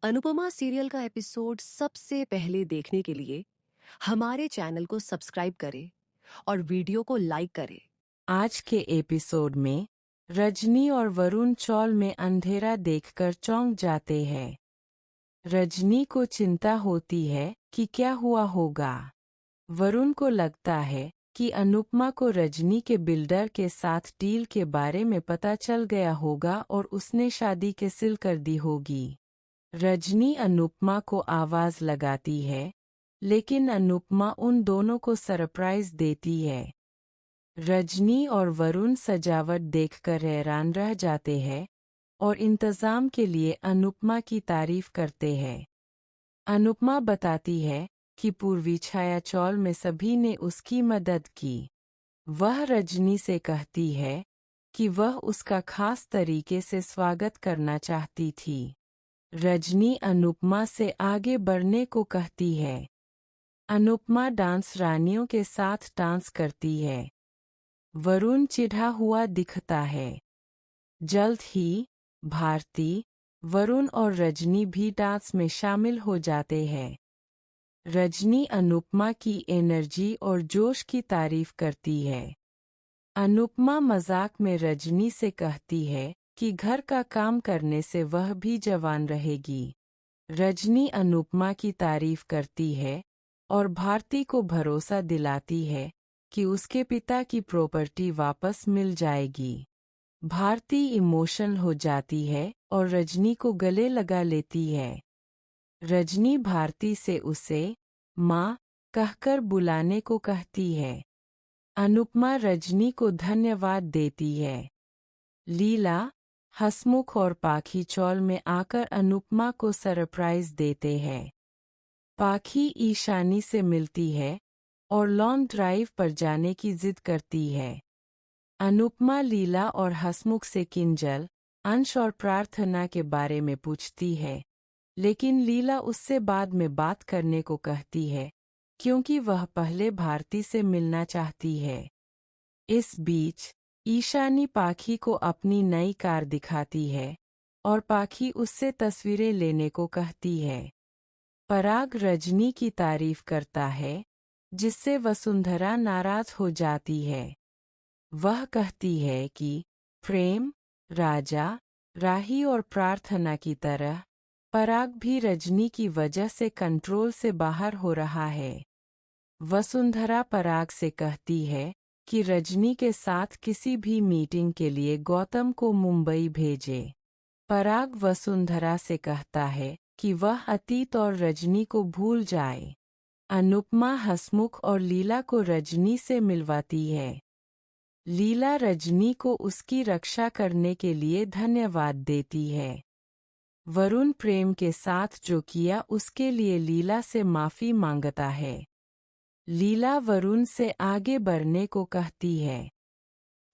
Anupama serial का episode सबसे पहले देखने के लिए हमारे चैनल को सब्सक्राइब करें और वीडियो को लाइक करें। आज के एपिसोड में रजनी और वरुण चौल में अंधेरा देखकर चौंक जाते हैं। रजनी को चिंता होती है कि क्या हुआ होगा। वरुण को लगता है कि अनुपमा को रजनी के बिल्डर के साथ डील के बारे में पता चल गया होगा और उसने शादी कैंसिल कर दी होगी। रजनी अनुपमा को आवाज लगाती है, लेकिन अनुपमा उन दोनों को सरप्राइज देती है। रजनी और वरुण सजावट देखकर हैरान रह जाते हैं और इंतजाम के लिए अनुपमा की तारीफ करते हैं। अनुपमा बताती है कि पूर्वी छाया चौल में सभी ने उसकी मदद की। वह रजनी से कहती है कि वह उसका खास तरीके से स्वागत करना चाहती थी। रजनी अनुपमा से आगे बढ़ने को कहती है। अनुपमा डांस रानियों के साथ डांस करती है। वरुण चिढ़ा हुआ दिखता है। जल्द ही भारती, वरुण और रजनी भी डांस में शामिल हो जाते हैं। रजनी अनुपमा की एनर्जी और जोश की तारीफ करती है। अनुपमा मजाक में रजनी से कहती है कि घर का काम करने से वह भी जवान रहेगी। रजनी अनुपमा की तारीफ करती है और भारती को भरोसा दिलाती है कि उसके पिता की प्रॉपर्टी वापस मिल जाएगी। भारती इमोशनल हो जाती है और रजनी को गले लगा लेती है। रजनी भारती से उसे माँ कहकर बुलाने को कहती है। अनुपमा रजनी को धन्यवाद देती है। लीला, हसमुख और पाखी चौल में आकर अनुपमा को सरप्राइज देते हैं। पाखी ईशानी से मिलती है और लॉन्ग ड्राइव पर जाने की जिद करती है। अनुपमा लीला और हसमुख से किंजल, अंश और प्रार्थना के बारे में पूछती है, लेकिन लीला उससे बाद में बात करने को कहती है क्योंकि वह पहले भारती से मिलना चाहती है। इस बीच ईशानी पाखी को अपनी नई कार दिखाती है और पाखी उससे तस्वीरें लेने को कहती है। पराग रजनी की तारीफ करता है, जिससे वसुंधरा नाराज हो जाती है। वह कहती है कि प्रेम, राजा, राही और प्रार्थना की तरह पराग भी रजनी की वजह से कंट्रोल से बाहर हो रहा है। वसुंधरा पराग से कहती है कि रजनी के साथ किसी भी मीटिंग के लिए गौतम को मुंबई भेजे। पराग वसुंधरा से कहता है कि वह अतीत और रजनी को भूल जाए। अनुपमा हसमुख और लीला को रजनी से मिलवाती है। लीला रजनी को उसकी रक्षा करने के लिए धन्यवाद देती है। वरुण प्रेम के साथ जो किया उसके लिए लीला से माफी मांगता है। लीला वरुण से आगे बढ़ने को कहती है।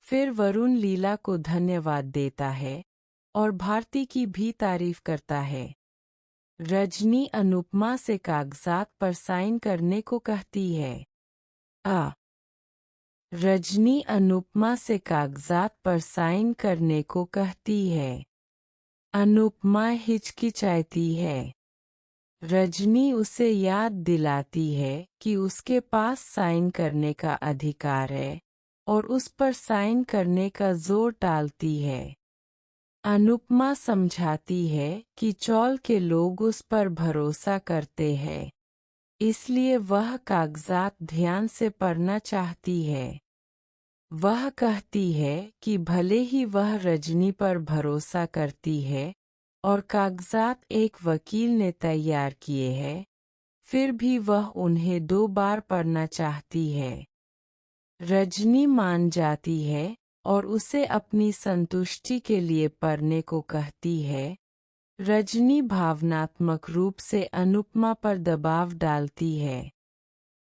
फिर वरुण लीला को धन्यवाद देता है और भारती की भी तारीफ करता है। रजनी अनुपमा से कागजात पर साइन करने को कहती है। रजनी अनुपमा से कागजात पर साइन करने को कहती है। अनुपमा हिचकिचाती है। रजनी उसे याद दिलाती है कि उसके पास साइन करने का अधिकार है और उस पर साइन करने का जोर डालती है। अनुपमा समझाती है कि चौल के लोग उस पर भरोसा करते हैं, इसलिए वह कागजात ध्यान से पढ़ना चाहती है। वह कहती है कि भले ही वह रजनी पर भरोसा करती है और कागजात एक वकील ने तैयार किए हैं, फिर भी वह उन्हें 2 बार पढ़ना चाहती है। रजनी मान जाती है और उसे अपनी संतुष्टि के लिए पढ़ने को कहती है। रजनी भावनात्मक रूप से अनुपमा पर दबाव डालती है।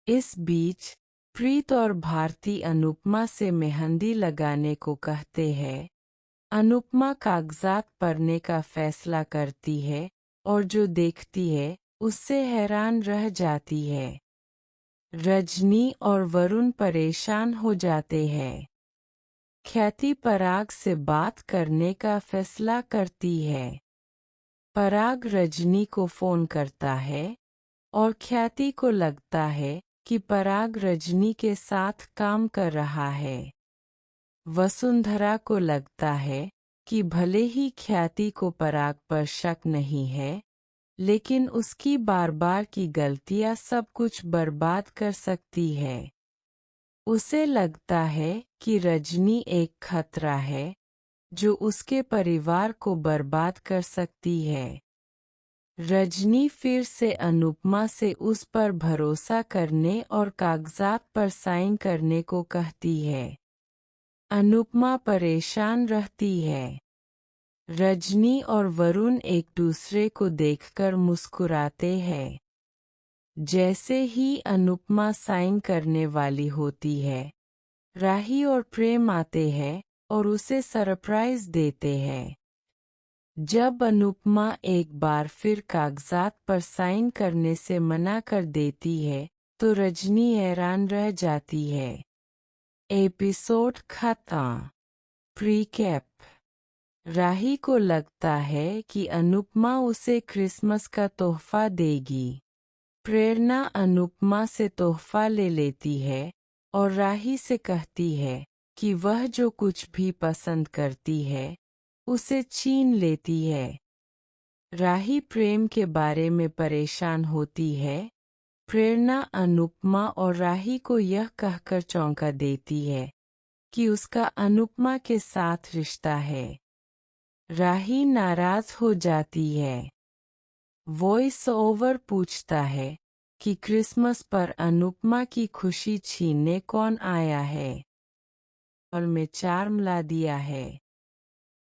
इस बीच प्रीत और भारती अनुपमा से मेहंदी लगाने को कहते हैं। अनुपमा कागजात पढ़ने का फैसला करती है और जो देखती है उससे हैरान रह जाती है। रजनी और वरुण परेशान हो जाते हैं। ख्याति पराग से बात करने का फैसला करती है। पराग रजनी को फोन करता है और ख्याति को लगता है कि पराग रजनी के साथ काम कर रहा है। वसुंधरा को लगता है कि भले ही ख्याति को पराग पर शक नहीं है, लेकिन उसकी बार बार की गलतियां सब कुछ बर्बाद कर सकती है। उसे लगता है कि रजनी एक खतरा है जो उसके परिवार को बर्बाद कर सकती है। रजनी फिर से अनुपमा से उस पर भरोसा करने और कागजात पर साइन करने को कहती है। अनुपमा परेशान रहती है। रजनी और वरुण एक दूसरे को देखकर मुस्कुराते हैं। जैसे ही अनुपमा साइन करने वाली होती है, राही और प्रेम आते हैं और उसे सरप्राइज देते हैं। जब अनुपमा एक बार फिर कागजात पर साइन करने से मना कर देती है, तो रजनी हैरान रह जाती है। एपिसोड खत्म। प्रीकैप। राही को लगता है कि अनुपमा उसे क्रिसमस का तोहफा देगी। प्रेरणा अनुपमा से तोहफा ले लेती है और राही से कहती है कि वह जो कुछ भी पसंद करती है उसे छीन लेती है। राही प्रेम के बारे में परेशान होती है। प्रेरणा अनुपमा और राही को यह कहकर चौंका देती है कि उसका अनुपमा के साथ रिश्ता है। राही नाराज हो जाती है। वॉइस ओवर पूछता है कि क्रिसमस पर अनुपमा की खुशी छीनने कौन आया है और में चार्म ला दिया है।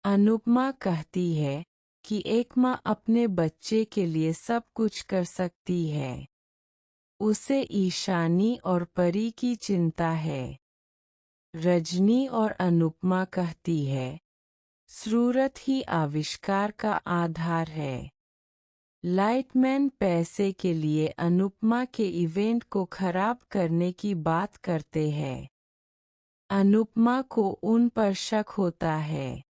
अनुपमा कहती है कि एक माँ अपने बच्चे के लिए सब कुछ कर सकती है। उसे ईशानी और परी की चिंता है। रजनी और अनुपमा कहती है, जरूरत ही आविष्कार का आधार है। लाइटमैन पैसे के लिए अनुपमा के इवेंट को खराब करने की बात करते हैं। अनुपमा को उन पर शक होता है।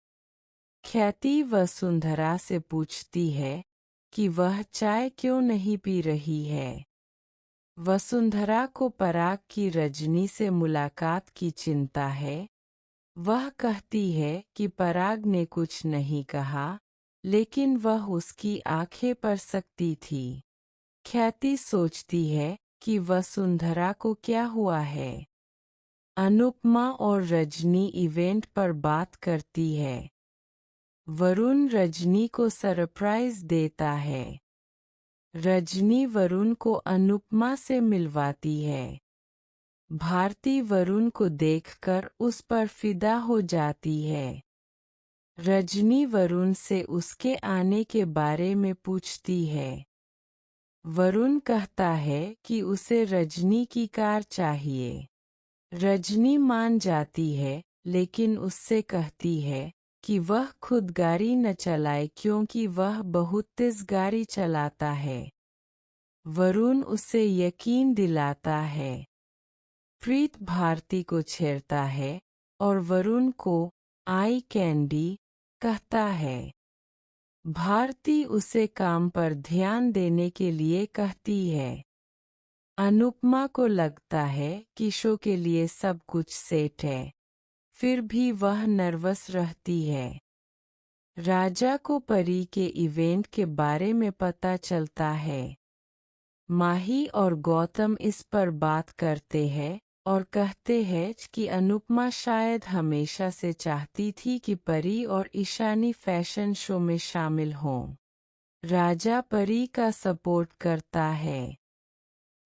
ख्याति वसुंधरा से पूछती है कि वह चाय क्यों नहीं पी रही है। वसुंधरा को पराग की रजनी से मुलाकात की चिंता है। वह कहती है कि पराग ने कुछ नहीं कहा, लेकिन वह उसकी आंखें पर सकती थी। ख्याति सोचती है कि वसुंधरा को क्या हुआ है। अनुपमा और रजनी इवेंट पर बात करती है। वरुण रजनी को सरप्राइज देता है। रजनी वरुण को अनुपमा से मिलवाती है। भारती वरुण को देखकर उस पर फिदा हो जाती है। रजनी वरुण से उसके आने के बारे में पूछती है। वरुण कहता है कि उसे रजनी की कार चाहिए। रजनी मान जाती है, लेकिन उससे कहती है कि वह खुद गाड़ी न चलाए क्योंकि वह बहुत तेज गाड़ी चलाता है। वरुण उसे यकीन दिलाता है। प्रीत भारती को छेड़ता है और वरुण को आई कैंडी कहता है। भारती उसे काम पर ध्यान देने के लिए कहती है। अनुपमा को लगता है कि शो के लिए सब कुछ सेट है, फिर भी वह नर्वस रहती है। राजा को परी के इवेंट के बारे में पता चलता है। माही और गौतम इस पर बात करते हैं और कहते हैं कि अनुपमा शायद हमेशा से चाहती थी कि परी और ईशानी फैशन शो में शामिल हों। राजा परी का सपोर्ट करता है।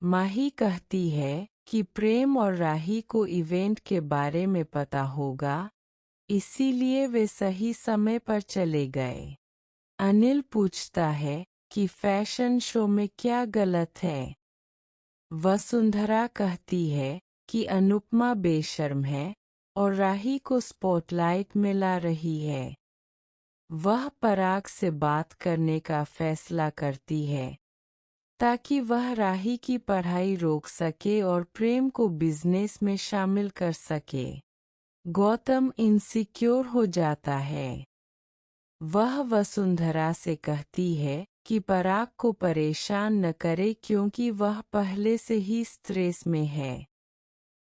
माही कहती है कि प्रेम और राही को इवेंट के बारे में पता होगा, इसीलिए वे सही समय पर चले गए। अनिल पूछता है कि फैशन शो में क्या गलत है। वसुंधरा कहती है कि अनुपमा बेशर्म है और राही को स्पॉटलाइट में ला रही है। वह पराग से बात करने का फैसला करती है ताकि वह राही की पढ़ाई रोक सके और प्रेम को बिजनेस में शामिल कर सके। गौतम इनसिक्योर हो जाता है। वह वसुंधरा से कहती है कि पराग को परेशान न करे क्योंकि वह पहले से ही स्ट्रेस में है।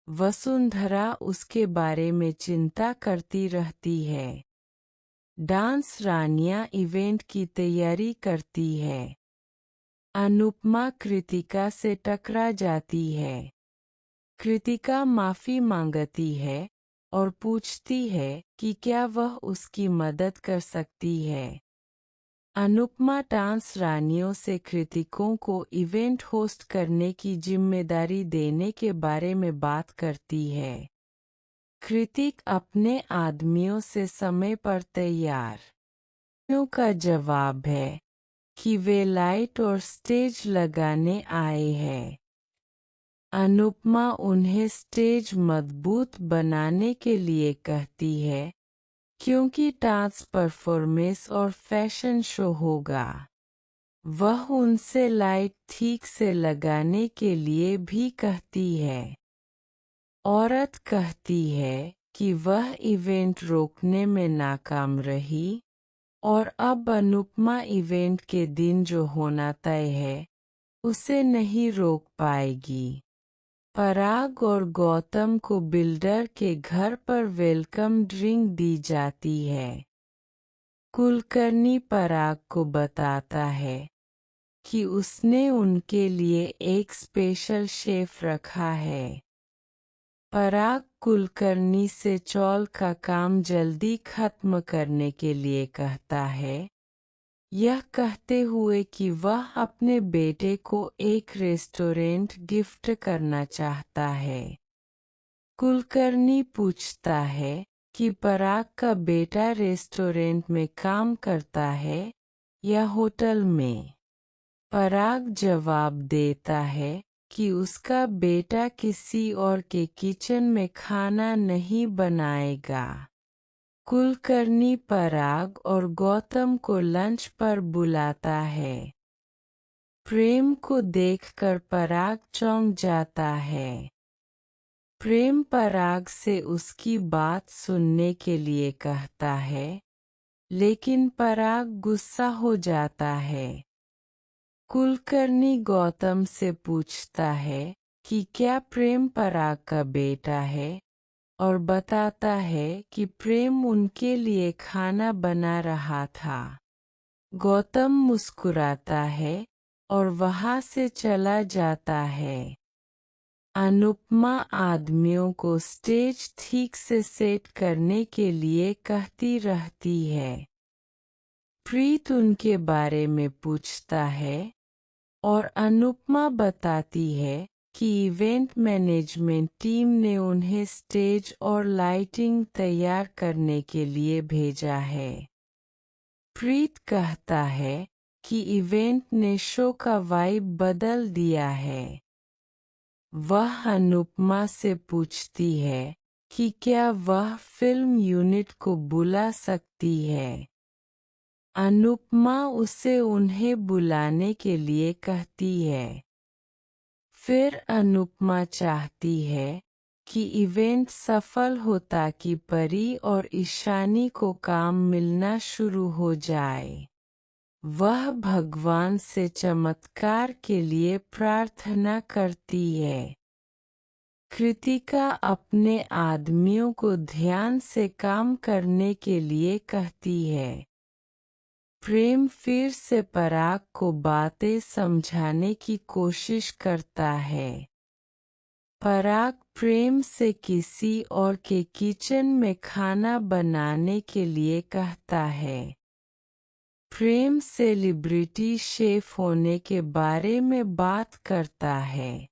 वसुंधरा उसके बारे में चिंता करती रहती है। डांस रानियां इवेंट की तैयारी करती है। अनुपमा कृतिका से टकरा जाती है। कृतिका माफी मांगती है और पूछती है कि क्या वह उसकी मदद कर सकती है। अनुपमा डांस रानियों से कृतिकों को इवेंट होस्ट करने की जिम्मेदारी देने के बारे में बात करती है। कृतिक अपने आदमियों से समय पर तैयार का जवाब है कि वे लाइट और स्टेज लगाने आए हैं। अनुपमा उन्हें स्टेज मजबूत बनाने के लिए कहती है क्योंकि डांस परफॉर्मेंस और फैशन शो होगा। वह उनसे लाइट ठीक से लगाने के लिए भी कहती है। औरत कहती है कि वह इवेंट रोकने में नाकाम रही और अब अनुपमा इवेंट के दिन जो होना तय है उसे नहीं रोक पाएगी। पराग और गौतम को बिल्डर के घर पर वेलकम ड्रिंक दी जाती है। कुलकर्णी पराग को बताता है कि उसने उनके लिए एक स्पेशल शेफ रखा है। पराग कुलकर्णी से चौल का काम जल्दी खत्म करने के लिए कहता है, यह कहते हुए कि वह अपने बेटे को एक रेस्टोरेंट गिफ्ट करना चाहता है। कुलकर्णी पूछता है कि पराग का बेटा रेस्टोरेंट में काम करता है या होटल में। पराग जवाब देता है कि उसका बेटा किसी और के किचन में खाना नहीं बनाएगा। कुलकर्णी पराग और गौतम को लंच पर बुलाता है। प्रेम को देखकर पराग चौंक जाता है। प्रेम पराग से उसकी बात सुनने के लिए कहता है, लेकिन पराग गुस्सा हो जाता है। कुलकर्णी गौतम से पूछता है कि क्या प्रेम पराग का बेटा है और बताता है कि प्रेम उनके लिए खाना बना रहा था। गौतम मुस्कुराता है और वहां से चला जाता है। अनुपमा आदमियों को स्टेज ठीक से सेट करने के लिए कहती रहती है। प्रीत उनके बारे में पूछता है और अनुपमा बताती है कि इवेंट मैनेजमेंट टीम ने उन्हें स्टेज और लाइटिंग तैयार करने के लिए भेजा है। प्रीत कहता है कि इवेंट ने शो का वाइब बदल दिया है। वह अनुपमा से पूछती है कि क्या वह फिल्म यूनिट को बुला सकती है। अनुपमा उसे उन्हें बुलाने के लिए कहती है। फिर अनुपमा चाहती है कि इवेंट सफल हो ताकि परी और ईशानी को काम मिलना शुरू हो जाए। वह भगवान से चमत्कार के लिए प्रार्थना करती है। कृतिका अपने आदमियों को ध्यान से काम करने के लिए कहती है। प्रेम फिर से पराग को बातें समझाने की कोशिश करता है। पराग प्रेम से किसी और के किचन में खाना बनाने के लिए कहता है। प्रेम सेलिब्रिटी शेफ होने के बारे में बात करता है।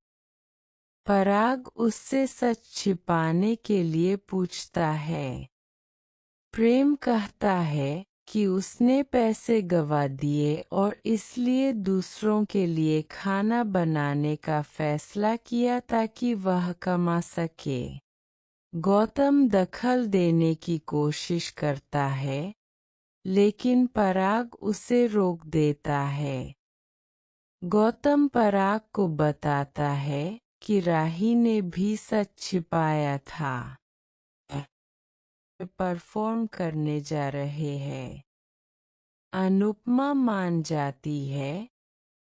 पराग उससे सच छिपाने के लिए पूछता है। प्रेम कहता है कि उसने पैसे गंवा दिए और इसलिए दूसरों के लिए खाना बनाने का फैसला किया ताकि वह कमा सके। गौतम दखल देने की कोशिश करता है, लेकिन पराग उसे रोक देता है। गौतम पराग को बताता है कि राही ने भी सच छिपाया था। परफॉर्म करने जा रहे हैं। अनुपमा मान जाती है।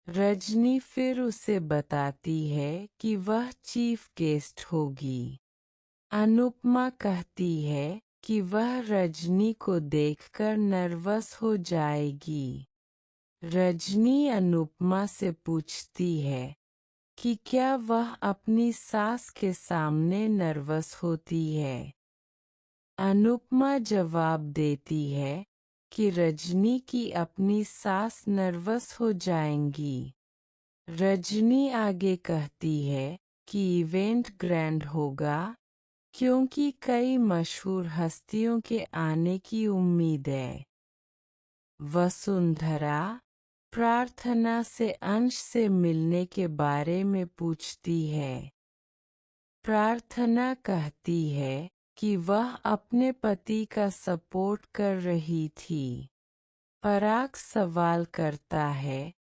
रजनी फिर उसे बताती है कि वह चीफ गेस्ट होगी। अनुपमा कहती है कि वह रजनी को देखकर नर्वस हो जाएगी। रजनी अनुपमा से पूछती है कि क्या वह अपनी सास के सामने नर्वस होती है। अनुपमा जवाब देती है कि रजनी की अपनी सास नर्वस हो जाएंगी। रजनी आगे कहती है कि इवेंट ग्रैंड होगा क्योंकि कई मशहूर हस्तियों के आने की उम्मीद है। वसुंधरा प्रार्थना से अंश से मिलने के बारे में पूछती है। प्रार्थना कहती है कि वह अपने पति का सपोर्ट कर रही थी। पराग सवाल करता है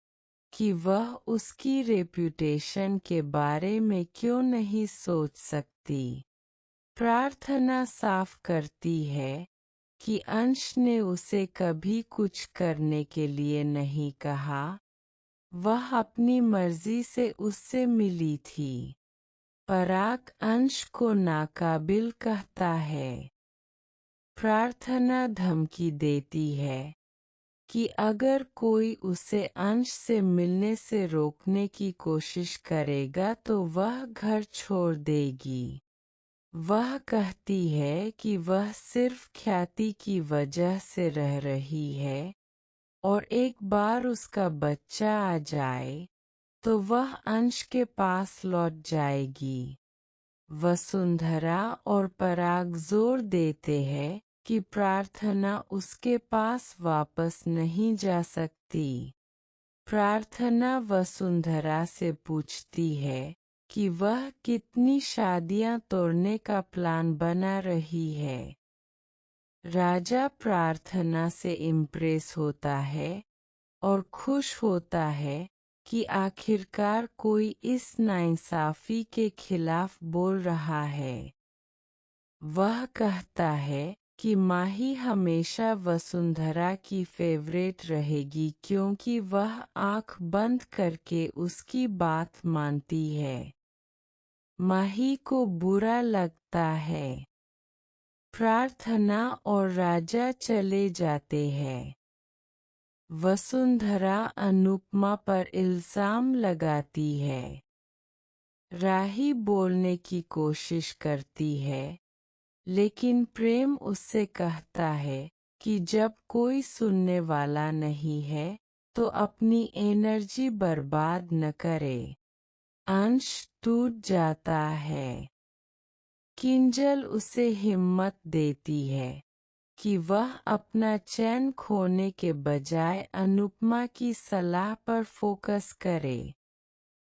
कि वह उसकी रेप्यूटेशन के बारे में क्यों नहीं सोच सकती। प्रार्थना साफ करती है कि अंश ने उसे कभी कुछ करने के लिए नहीं कहा, वह अपनी मर्जी से उससे मिली थी। पराग अंश को नाकाबिल कहता है। प्रार्थना धमकी देती है कि अगर कोई उसे अंश से मिलने से रोकने की कोशिश करेगा तो वह घर छोड़ देगी। वह कहती है कि वह सिर्फ ख्याति की वजह से रह रही है और एक बार उसका बच्चा आ जाए तो वह अंश के पास लौट जाएगी। वसुंधरा और पराग जोर देते हैं कि प्रार्थना उसके पास वापस नहीं जा सकती। प्रार्थना वसुंधरा से पूछती है कि वह कितनी शादियां तोड़ने का प्लान बना रही है। राजा प्रार्थना से इम्प्रेस होता है और खुश होता है कि आखिरकार कोई इस नाइंसाफी के खिलाफ बोल रहा है। वह कहता है कि माही हमेशा वसुंधरा की फेवरेट रहेगी क्योंकि वह आंख बंद करके उसकी बात मानती है। माही को बुरा लगता है। प्रार्थना और राजा चले जाते हैं। वसुंधरा अनुपमा पर इल्जाम लगाती है। राही बोलने की कोशिश करती है, लेकिन प्रेम उससे कहता है कि जब कोई सुनने वाला नहीं है तो अपनी एनर्जी बर्बाद न करे। अंश टूट जाता है। किंजल उसे हिम्मत देती है कि वह अपना चैन खोने के बजाय अनुपमा की सलाह पर फोकस करे।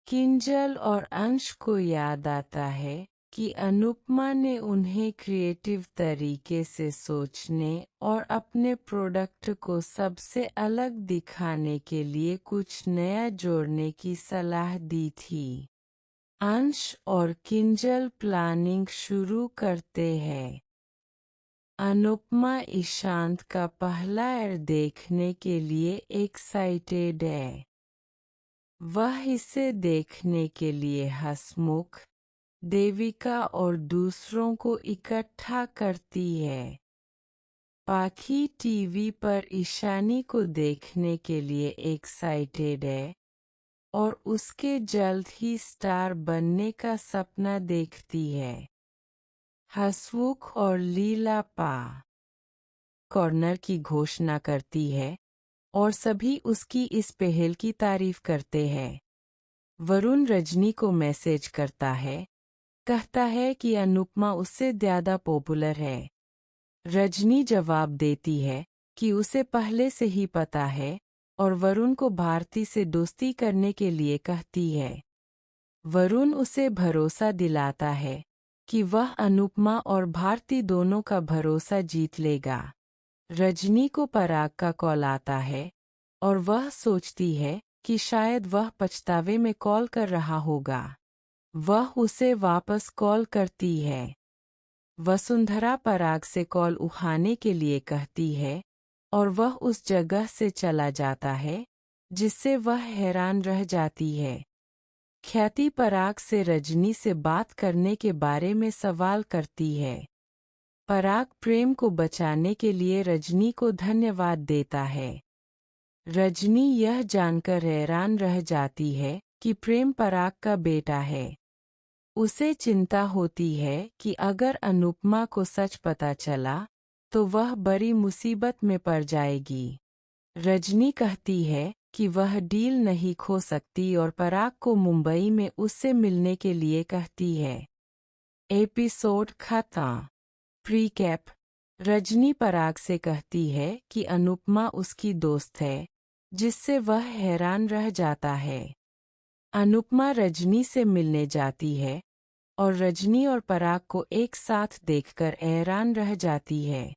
किंजल और अंश को याद आता है कि अनुपमा ने उन्हें क्रिएटिव तरीके से सोचने और अपने प्रोडक्ट को सबसे अलग दिखाने के लिए कुछ नया जोड़ने की सलाह दी थी। अंश और किंजल प्लानिंग शुरू करते हैं। अनुपमा ईशांत का पहला एड देखने के लिए एक्साइटेड है। वह इसे देखने के लिए हंसमुख, देविका और दूसरों को इकट्ठा करती है। पाखी टीवी पर ईशानी को देखने के लिए एक्साइटेड है और उसके जल्द ही स्टार बनने का सपना देखती है। हंसमुख और लीला पा कॉर्नर की घोषणा करती है और सभी उसकी इस पहल की तारीफ करते हैं। वरुण रजनी को मैसेज करता है, कहता है कि अनुपमा उससे ज़्यादा पॉपुलर है। रजनी जवाब देती है कि उसे पहले से ही पता है और वरुण को भारती से दोस्ती करने के लिए कहती है। वरुण उसे भरोसा दिलाता है कि वह अनुपमा और भारती दोनों का भरोसा जीत लेगा। रजनी को पराग का कॉल आता है और वह सोचती है कि शायद वह पछतावे में कॉल कर रहा होगा। वह उसे वापस कॉल करती है। वसुंधरा पराग से कॉल उठाने के लिए कहती है और वह उस जगह से चला जाता है, जिससे वह हैरान रह जाती है। ख्याति पराग से रजनी से बात करने के बारे में सवाल करती है। पराग प्रेम को बचाने के लिए रजनी को धन्यवाद देता है। रजनी यह जानकर हैरान रह जाती है कि प्रेम पराग का बेटा है। उसे चिंता होती है कि अगर अनुपमा को सच पता चला तो वह बड़ी मुसीबत में पड़ जाएगी। रजनी कहती है कि वह डील नहीं खो सकती और पराग को मुंबई में उससे मिलने के लिए कहती है। एपिसोड खत्म। प्रीकैप। रजनी पराग से कहती है कि अनुपमा उसकी दोस्त है, जिससे वह हैरान रह जाता है। अनुपमा रजनी से मिलने जाती है और रजनी और पराग को एक साथ देखकर हैरान रह जाती है।